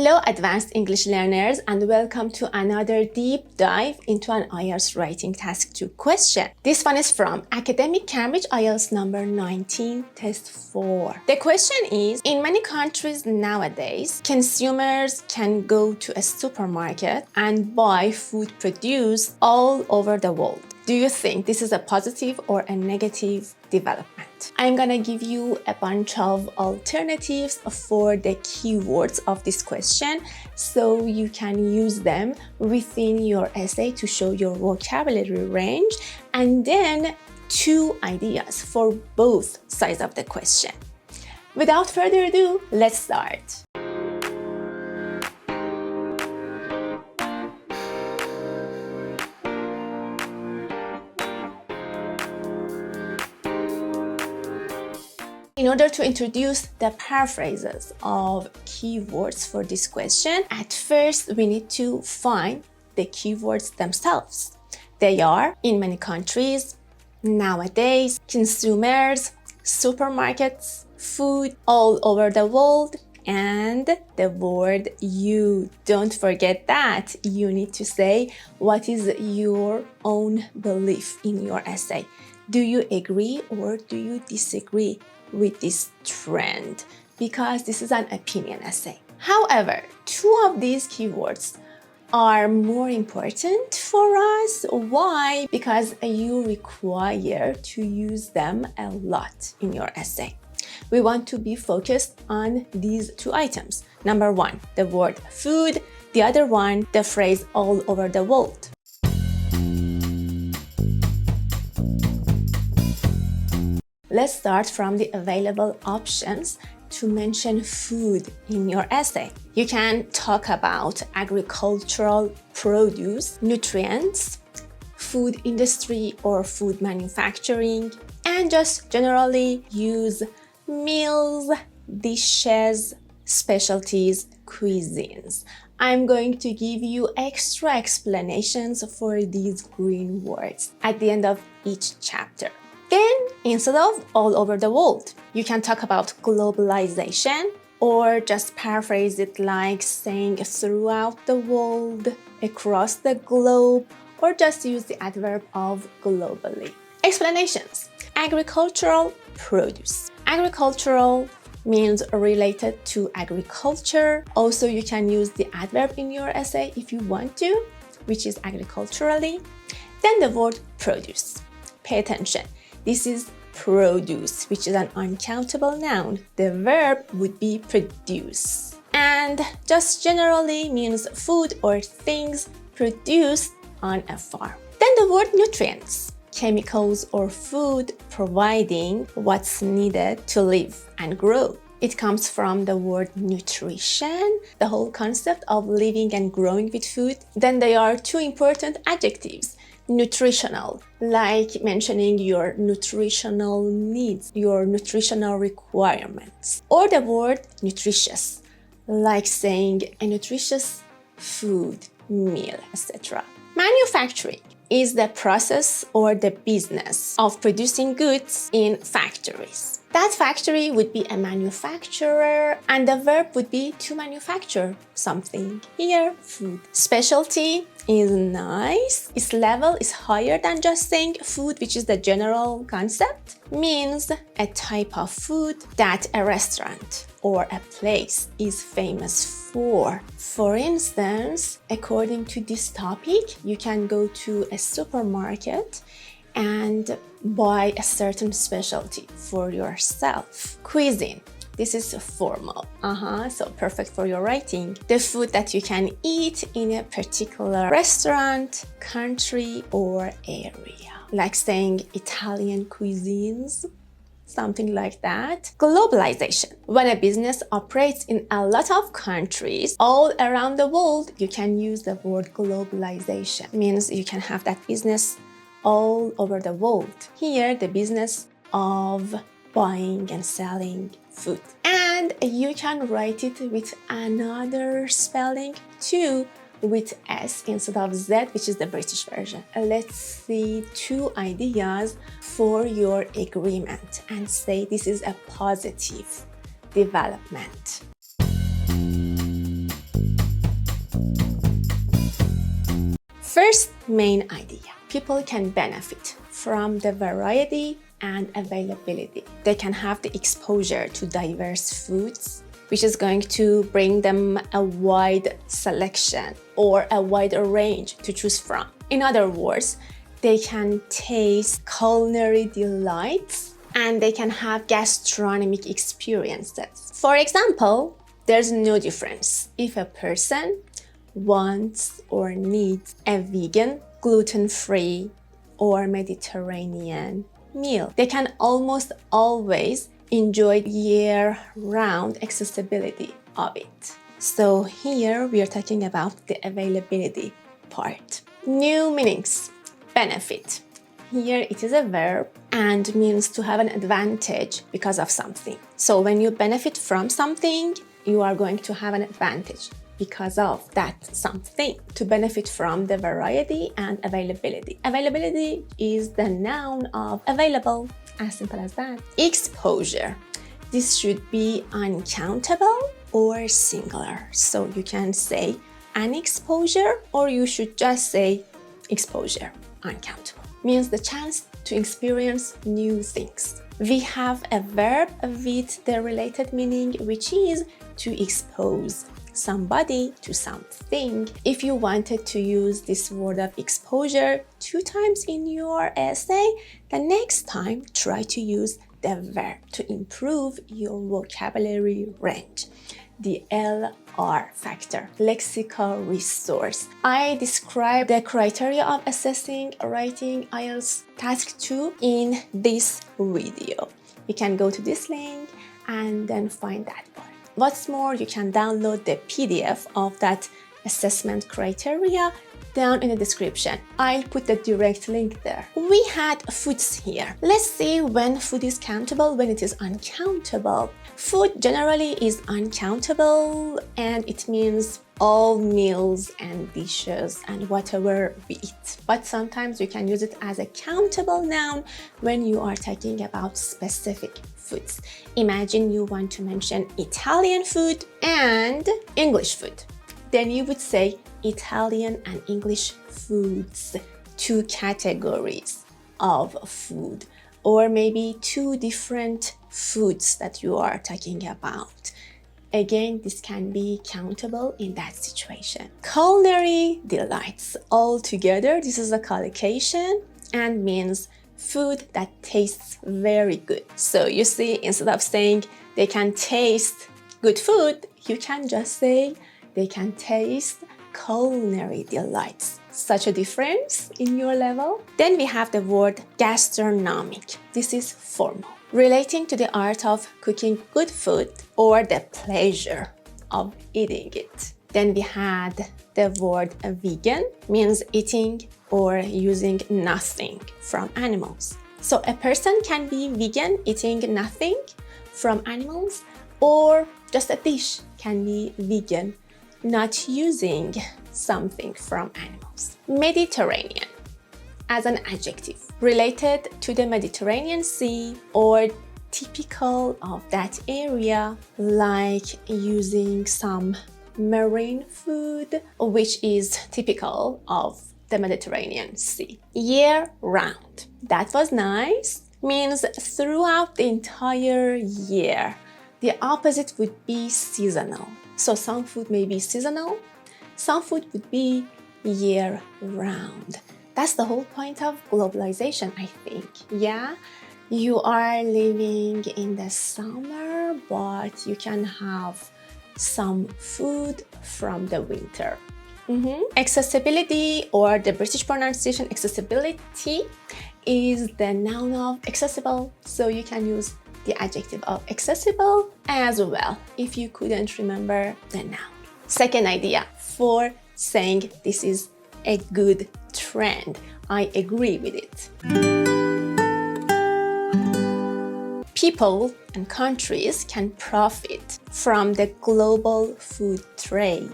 Hello advanced English learners, and welcome to another deep dive into an IELTS writing task 2 question. This one is from Academic Cambridge IELTS number 19 test 4. The question is, in many countries nowadays, consumers can go to a supermarket and buy food produced all over the world. Do you think this is a positive or a negative development? I'm gonna give you a bunch of alternatives for the keywords of this question so you can use them within your essay to show your vocabulary range, and then 2 ideas for both sides of the question. Without further ado, let's start. In order to introduce the paraphrases of keywords for this question, at first we need to find the keywords themselves. They are in many countries, nowadays, consumers, supermarkets, food all over the world, and the word you. Don't forget that you need to say what is your own belief in your essay. Do you agree or do you disagree with this trend? Because this is an opinion essay. However, 2 of these keywords are more important for us. Why? Because you require to use them a lot in your essay. We want to be focused on these 2 items. Number 1, the word food. The other one, the phrase all over the world. Let's start from the available options to mention food in your essay. You can talk about agricultural produce, nutrients, food industry or food manufacturing, and just generally use meals, dishes, specialties, cuisines. I'm going to give you extra explanations for these green words at the end of each chapter. Then, instead of all over the world, you can talk about globalization, or just paraphrase it like saying throughout the world, across the globe, or just use the adverb of globally. Explanations. Agricultural produce. Agricultural means related to agriculture. Also, you can use the adverb in your essay if you want to, which is agriculturally. Then the word produce. Pay attention. This is produce, which is an uncountable noun. The verb would be produce. And just generally means food or things produced on a farm. Then the word nutrients. Chemicals or food providing what's needed to live and grow. It comes from the word nutrition, the whole concept of living and growing with food. Then there are 2 important adjectives. Nutritional, like mentioning your nutritional needs, your nutritional requirements. Or the word nutritious, like saying a nutritious food, meal, etc. Manufacturing is the process or the business of producing goods in factories. That factory would be a manufacturer, and the verb would be to manufacture something. Here, food. Specialty is nice. Its level is higher than just saying food, which is the general concept. Means a type of food that a restaurant or a place is famous for. For instance, according to this topic, you can go to a supermarket and buy a certain specialty for yourself. Cuisine. This is formal. So perfect for your writing. The food that you can eat in a particular restaurant, country, or area. Like saying Italian cuisines, something like that. Globalization. When a business operates in a lot of countries all around the world, you can use the word globalization. Means you can have that business all over the world. Here, the business of buying and selling food. And you can write it with another spelling too, with S instead of Z, which is the British version. Let's see 2 ideas for your agreement and say this is a positive development. First main idea, people can benefit from the variety and availability. They can have the exposure to diverse foods, which is going to bring them a wide selection or a wider range to choose from. In other words, they can taste culinary delights and they can have gastronomic experiences. For example, there's no difference if a person wants or needs a vegan, gluten-free, or Mediterranean meal. They can almost always enjoy year-round accessibility of it. So here we are talking about the availability part. New meanings. Benefit. Here it is a verb and means to have an advantage because of something. So when you benefit from something, you are going to have an advantage because of that something. To benefit from the variety and availability. Availability is the noun of available, as simple as that. Exposure. This should be uncountable or singular. So you can say an exposure or you should just say exposure, uncountable. Means the chance to experience new things. We have a verb with the related meaning, which is to expose somebody to something. If you wanted to use this word of exposure 2 times in your essay, the next time try to use the verb to improve your vocabulary range. The LR factor, Lexical Resource. I described the criteria of assessing writing IELTS Task 2 in this video. You can go to this link and then find that part. What's more, you can download the PDF of that assessment criteria down in the description. I'll put the direct link there. We had foods here. Let's see when food is countable, when it is uncountable. Food generally is uncountable and it means all meals and dishes and whatever we eat. But sometimes you can use it as a countable noun when you are talking about specific foods. Imagine you want to mention Italian food and English food. Then you would say Italian and English foods, 2 categories of food, or maybe 2 different foods that you are talking about. Again, this can be countable in that situation. Culinary delights. Altogether, this is a collocation and means food that tastes very good. So you see, instead of saying they can taste good food, you can just say they can taste culinary delights. Such a difference in your level. Then we have the word gastronomic. This is formal, relating to the art of cooking good food or the pleasure of eating it. Then we had the word vegan, means eating or using nothing from animals. So a person can be vegan, eating nothing from animals, or just a dish can be vegan, not using something from animals. Mediterranean, as an adjective, related to the Mediterranean Sea or typical of that area, like using some marine food, which is typical of the Mediterranean Sea. Year-round, that was nice, means throughout the entire year. The opposite would be seasonal. So some food may be seasonal, some food would be year-round. That's the whole point of globalization, I think. Yeah, you are living in the summer, but you can have some food from the winter. Accessibility, or the British pronunciation accessibility, is the noun of accessible, so you can use the adjective of accessible as well if you couldn't remember the noun. Second idea for saying this is a good trend. I agree with it. People and countries can profit from the global food trade.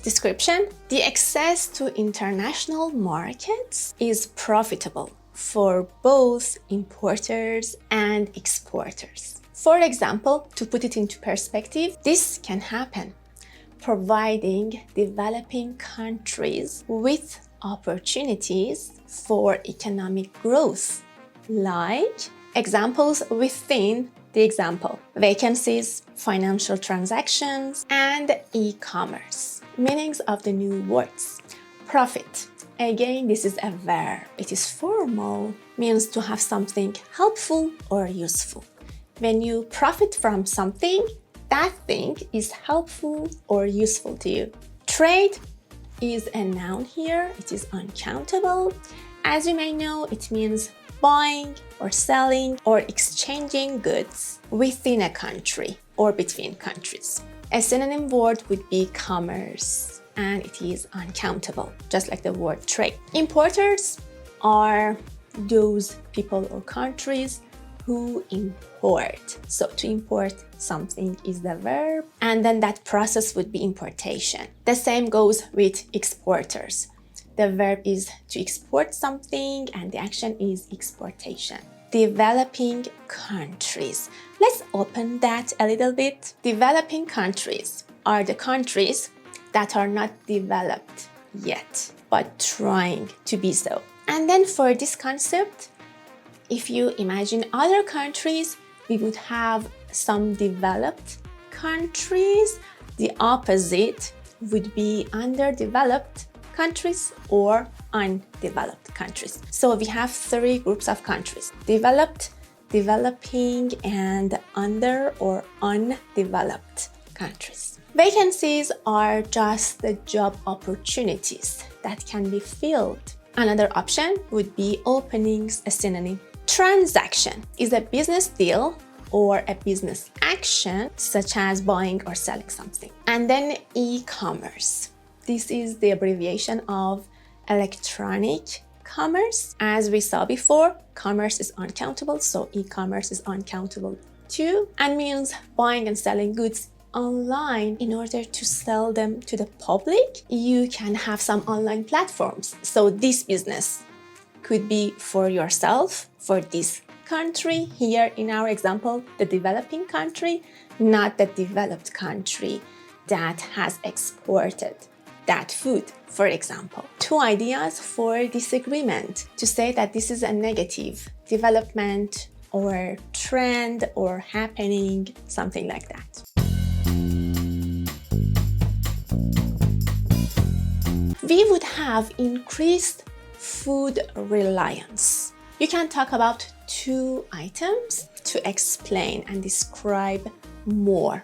Description: the access to international markets is profitable for both importers and exporters. For example, to put it into perspective, this can happen providing developing countries with opportunities for economic growth, like examples within the example: vacancies, financial transactions, and e-commerce. Meanings of the new words. Profit. Again, this is a verb. It is formal, means to have something helpful or useful. When you profit from something, that thing is helpful or useful to you. Trade is a noun here. It is uncountable. As you may know, it means buying or selling or exchanging goods within a country or between countries. A synonym word would be commerce, and it is uncountable, just like the word trade. Importers are those people or countries who import. So to import something is the verb, and then that process would be importation. The same goes with exporters. The verb is to export something, and the action is exportation. Developing countries. Let's open that a little bit. Developing countries are the countries that are not developed yet, but trying to be so. And then for this concept, if you imagine other countries, we would have some developed countries. The opposite would be underdeveloped countries or undeveloped countries. So we have three groups of countries: developed, developing, and under or undeveloped countries. Vacancies are just the job opportunities that can be filled. Another option would be openings, a synonym. Transaction is a business deal or a business action, such as buying or selling something. And then e-commerce. This is the abbreviation of electronic commerce. As we saw before, commerce is uncountable, so e-commerce is uncountable too, and means buying and selling goods online. In order to sell them to the public, you can have some online platforms. So this business could be for yourself, for this country, here in our example, the developing country, not the developed country that has exported that food, for example. Two ideas for disagreement: to say that this is a negative development or trend or happening, something like that. We would have increased food reliance. You can talk about two items to explain and describe more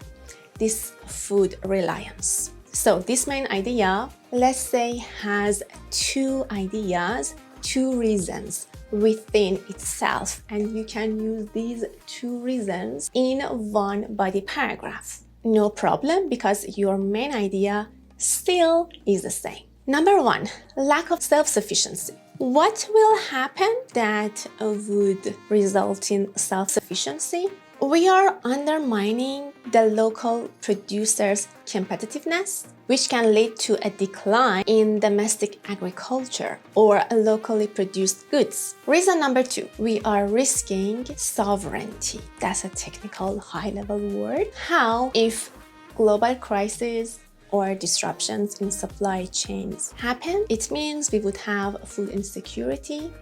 this food reliance. So this main idea, let's say, has two ideas, two reasons within itself, and you can use these two reasons in one body paragraph. No problem, because your main idea still is the same. Number one, lack of self-sufficiency. What will happen that would result in self-sufficiency? We are undermining the local producer's competitiveness, which can lead to a decline in domestic agriculture or locally produced goods. Reason number two, we are risking sovereignty. That's a technical high-level word. How if global crises or disruptions in supply chains happen? It means we would have food insecurity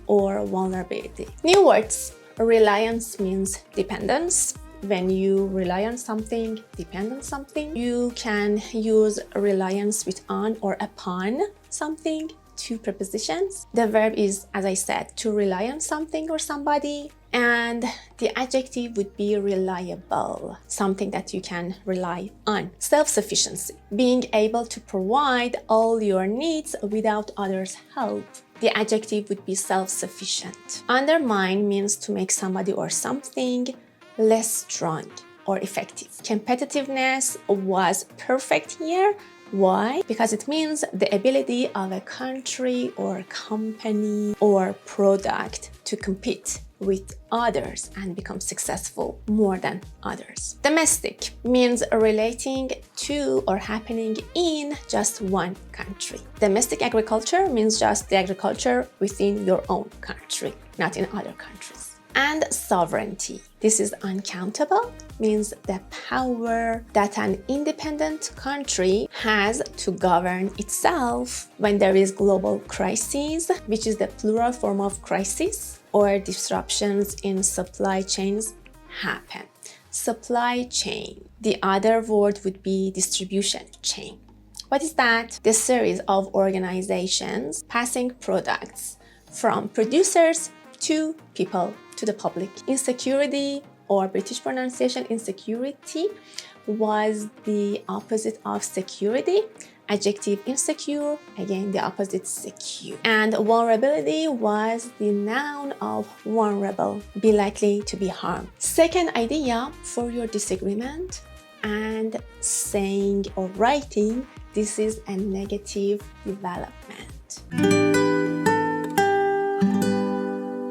or vulnerability. New words. Reliance means dependence. When you rely on something, depend on something. You can use reliance with on or upon something, two prepositions. The verb is, as I said, to rely on something or somebody. And the adjective would be reliable, something that you can rely on. Self-sufficiency, being able to provide all your needs without others' help. The adjective would be self-sufficient. Undermine means to make somebody or something less strong or effective. Competitiveness was perfect here. Why? Because it means the ability of a country or company or product to compete with others and become successful more than others. Domestic means relating to or happening in just one country. Domestic agriculture means just the agriculture within your own country, not in other countries. And sovereignty. This is uncountable, means the power that an independent country has to govern itself when there is global crises, which is the plural form of crisis, or disruptions in supply chains happen. Supply chain. The other word would be distribution chain. What is that? The series of organizations passing products from producers to people, to the public. Insecurity, or British pronunciation insecurity, was the opposite of security. Adjective insecure, again the opposite secure. And vulnerability was the noun of vulnerable, be likely to be harmed. Second idea for your disagreement and saying or writing, this is a negative development.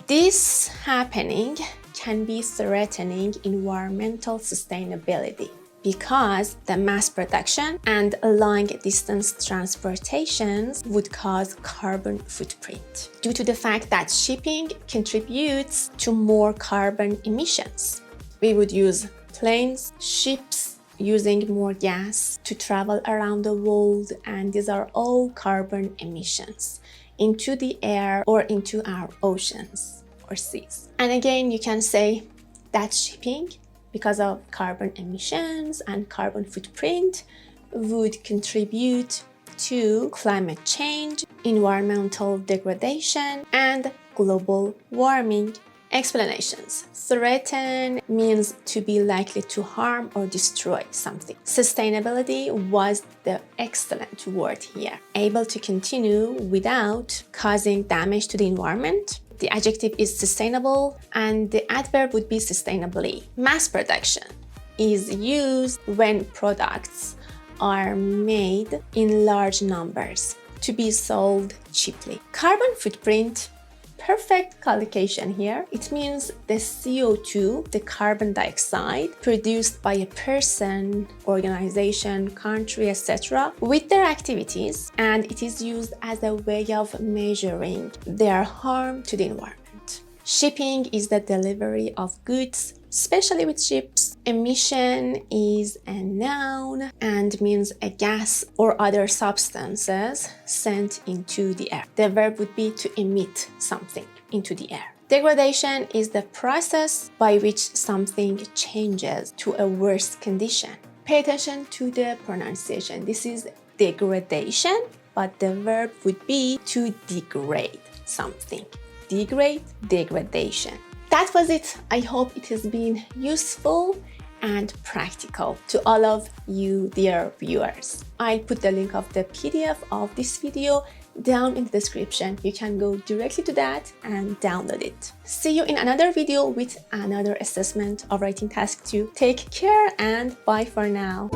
This happening can be threatening environmental sustainability because the mass production and long-distance transportations would cause carbon footprint due to the fact that shipping contributes to more carbon emissions. We would use planes, ships, using more gas to travel around the world, and these are all carbon emissions into the air or into our oceans or seas. And again, you can say that shipping, because of carbon emissions and carbon footprint, would contribute to climate change, environmental degradation, and global warming. Explanations. Threaten means to be likely to harm or destroy something. Sustainability was the excellent word here. Able to continue without causing damage to the environment. The adjective is sustainable and the adverb would be sustainably. Mass production is used when products are made in large numbers to be sold cheaply. Carbon footprint, perfect collocation here. It means the CO2, the carbon dioxide produced by a person, organization, country, etc. with their activities, and it is used as a way of measuring their harm to the environment. Shipping is the delivery of goods, especially with ships. Emission is a noun and means a gas or other substances sent into the air. The verb would be to emit something into the air. Degradation is the process by which something changes to a worse condition. Pay attention to the pronunciation. This is degradation, but the verb would be to degrade something. Degrade, degradation. That was it. I hope it has been useful and practical to all of you, dear viewers. I'll put the link of the PDF of this video down in the description. You can go directly to that and download it. See you in another video with another assessment of writing task 2. Take care and bye for now.